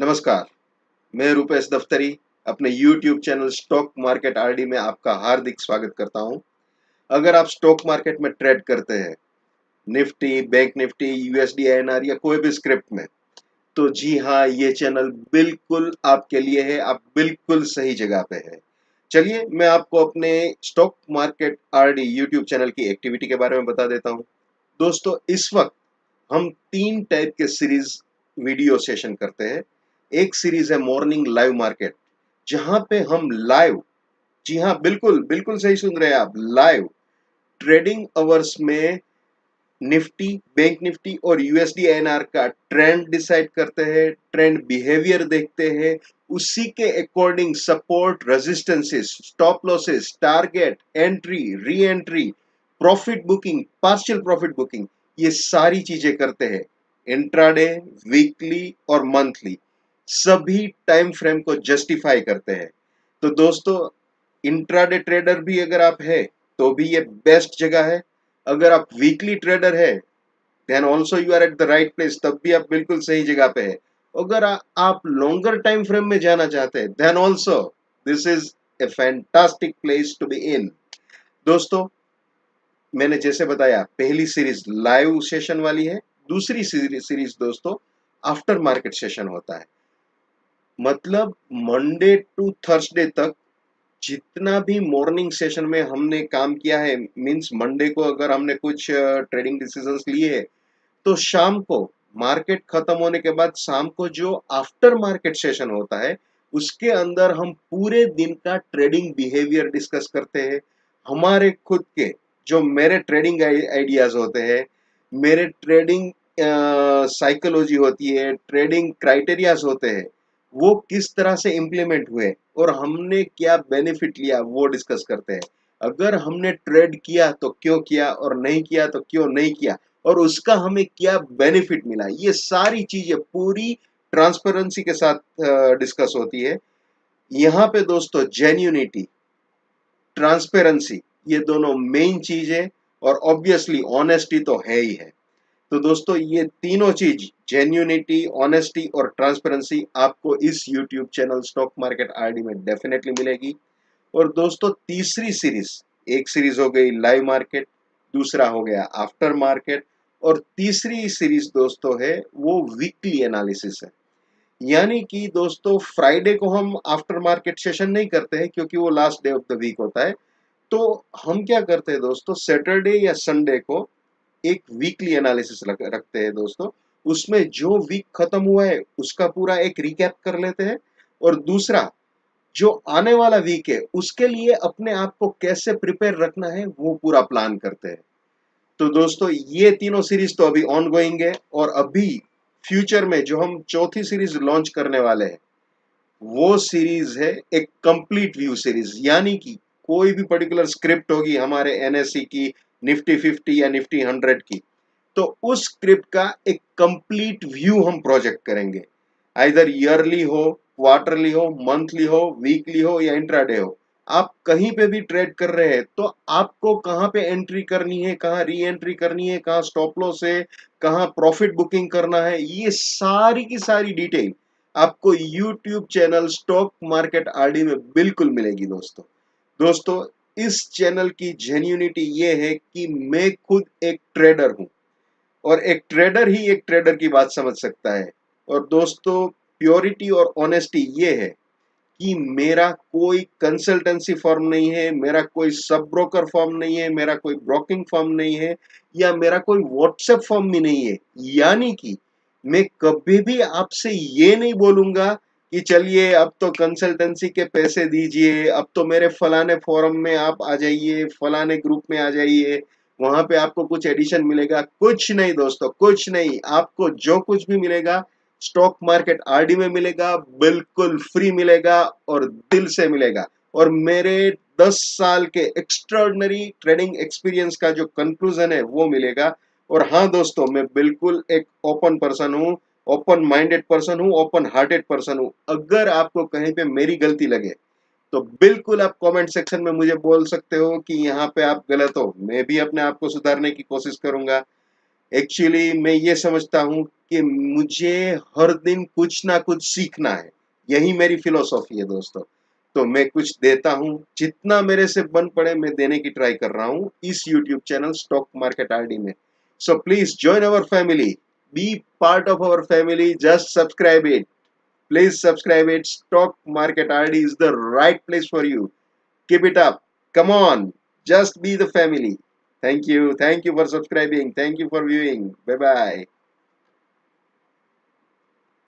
नमस्कार, मैं रूपेश दफ्तरी अपने YouTube channel stock market RD में आपका हार्दिक स्वागत करता हूं। अगर आप स्टॉक मार्केट में ट्रेड करते हैं, Nifty, bank Nifty, USD INR या कोई भी स्क्रिप्ट में, तो जी हाँ, ये चैनल बिल्कुल आपके लिए है। आप बिल्कुल सही जगह पे हैं। चलिए, मैं आपको अपने stock market RD YouTube channel की एक्टिविटी के बारे में बता देता हूं। दोस्तों, इस वक्त हम 3 टाइप के सीरीज वीडियो सेशन करते हैं। एक सीरीज है मॉर्निंग लाइव मार्केट, जहां पे हम लाइव, जी हाँ, बिल्कुल बिल्कुल सही सुन रहे हैं आप, लाइव ट्रेडिंग आवर्स में निफ्टी, बैंक निफ्टी और यूएसडी आईएनआर का ट्रेंड डिसाइड करते हैं, ट्रेंड बिहेवियर देखते हैं, उसी के according support, resistances, stop losses, target, entry, re entry, profit booking, partial profit booking, ये सारी चीजें करते हैं। इंट्राडे, वीकली और मंथली सभी टाइम फ्रेम को जस्टिफाई करते हैं। तो दोस्तों, इंट्राडे ट्रेडर भी अगर आप है तो भी ये बेस्ट जगह है। अगर आप वीकली ट्रेडर है, then also you are at the right place, तब भी आप बिल्कुल सही जगह पे है। अगर आप लॉन्गर टाइम फ्रेम में जाना चाहते हैं, then also this is a fantastic place to be in. दोस्तों, मैंने जैसे बताया, पहली सीरीज लाइव सेशन वाली है। दूसरी सीरीज दोस्तों आफ्टर मार्केट सेशन होता है। मतलब मंडे टू थर्सडे तक जितना भी मॉर्निंग सेशन में हमने काम किया है, मींस मंडे को अगर हमने कुछ ट्रेडिंग डिसीजंस लिए हैं, तो शाम को मार्केट खत्म होने के बाद शाम को जो आफ्टर मार्केट सेशन होता है, उसके अंदर हम पूरे दिन का ट्रेडिंग बिहेवियर डिस्कस करते हैं। हमारे खुद के जो मेरे ट्रेडिंग आइडियाज होते हैं, मेरे ट्रेडिंग साइकोलॉजी होती है, ट्रेडिंग क्राइटेरियाज होते हैं, वो किस तरह से इम्प्लीमेंट हुए और हमने क्या बेनिफिट लिया, वो डिस्कस करते हैं। अगर हमने ट्रेड किया तो क्यों किया, और नहीं किया तो क्यों नहीं किया, और उसका हमें क्या बेनिफिट मिला, ये सारी चीजें पूरी ट्रांसपेरेंसी के साथ डिस्कस होती है। यहाँ पे दोस्तों जेन्यूनिटी, ट्रांसपेरेंसी, ये दोनों मेन चीज है, और ऑब्वियसली ऑनेस्टी तो है ही है। तो दोस्तों, ये तीनों चीज, जेन्यूनिटी, ऑनेस्टी और ट्रांसपेरेंसी, आपको इस YouTube channel stock market RD में डेफिनेटली मिलेगी। और दोस्तों, तीसरी सीरीज, एक सीरीज हो गई लाइव मार्केट, दूसरा हो गया आफ्टर मार्केट, और तीसरी सीरीज दोस्तों है वो वीकली एनालिसिस है। यानी कि दोस्तों, फ्राइडे को हम आफ्टर मार्केट सेशन नहीं करते हैं क्योंकि वो last day of the week होता है। तो हम क्या करते हैं दोस्तों, सैटरडे या संडे को एक वीकली एनालिसिस रखते हैं दोस्तों। उसमें जो वीक खत्म हुआ है उसका पूरा एक रिकैप कर लेते हैं, और दूसरा जो आने वाला वीक है उसके लिए अपने आप को कैसे प्रिपेयर रखना है, वो पूरा प्लान करते हैं। तो दोस्तों, ये तीनों सीरीज तो अभी ऑन गोइंग है, और अभी फ्यूचर में जो हम चौथी सीरीज लॉन्च करने वाले हैं, वो सीरीज है एक कंप्लीट व्यू सीरीज। यानी कि कोई भी पर्टिकुलर स्क्रिप्ट होगी हमारे एनएससी की, निफ्टी 50 या निफ्टी 100 की, तो उस स्क्रिप्ट का एक कंप्लीट व्यू हम प्रोजेक्ट करेंगे। आइदर ईयरली हो, क्वार्टरली हो, मंथली हो, वीकली हो या इंट्राडे हो, आप कहीं पे भी ट्रेड कर रहे हैं तो आपको कहाँ पे एंट्री करनी है, कहाँ री एंट्री करनी है, कहाँ स्टॉप लॉस है, कहाँ प्रॉफिट बुकिंग करना है, ये सारी की सारी डिटेल आपको YouTube channel stock market RD में बिल्कुल मिलेगी दोस्तों। दोस्तों, इस चैनल की जेन्यूनिटी ये है कि मैं खुद एक ट्रेडर हूं, और एक ट्रेडर ही एक ट्रेडर की बात समझ सकता है। और दोस्तों, प्योरिटी और ऑनेस्टी ये है कि मेरा कोई कंसल्टेंसी फर्म नहीं है, मेरा कोई सब ब्रोकर फर्म नहीं है, मेरा कोई ब्रोकिंग फर्म नहीं है, या मेरा कोई व्हाट्सएप फर्म भी नहीं है। यानी कि मैं कभी भी आपसे ये नहीं बोलूंगा कि चलिए अब तो कंसल्टेंसी के पैसे दीजिए, अब तो मेरे फलाने फोरम में आप आ जाइए, फलाने ग्रुप में आ जाइए, वहां पे आपको कुछ एडिशन मिलेगा। कुछ नहीं दोस्तों, कुछ नहीं। आपको जो कुछ भी मिलेगा स्टॉक मार्केट आरडी में मिलेगा, बिल्कुल फ्री मिलेगा और दिल से मिलेगा। और मेरे 10 साल के एक्स्ट्राऑर्डिनरी ट्रेडिंग एक्सपीरियंस का जो कंक्लूजन है वो मिलेगा। और हाँ दोस्तों, मैं बिल्कुल एक ओपन पर्सन हूँ, ओपन माइंडेड पर्सन हूँ, ओपन हार्टेड पर्सन हूँ। अगर आपको कहीं पे मेरी गलती लगे तो बिल्कुल आप कमेंट सेक्शन में मुझे बोल सकते हो कि यहाँ पे आप गलत हो। मैं भी अपने आप को सुधारने की कोशिश करूंगा। एक्चुअली मैं ये समझता हूँ कि मुझे हर दिन कुछ ना कुछ सीखना है। यही मेरी फिलॉसफी है दोस्तों। तो मैं कुछ देता हूँ, जितना मेरे से बन पड़े मैं देने की ट्राई कर रहा हूँ इस YouTube channel stock market RD में। So please join our family, be part of our family, just subscribe it. Please subscribe it. Stock Market RD is the right place for you. Keep it up. Come on. Just be the family. Thank you. Thank you for subscribing. Thank you for viewing. Bye bye.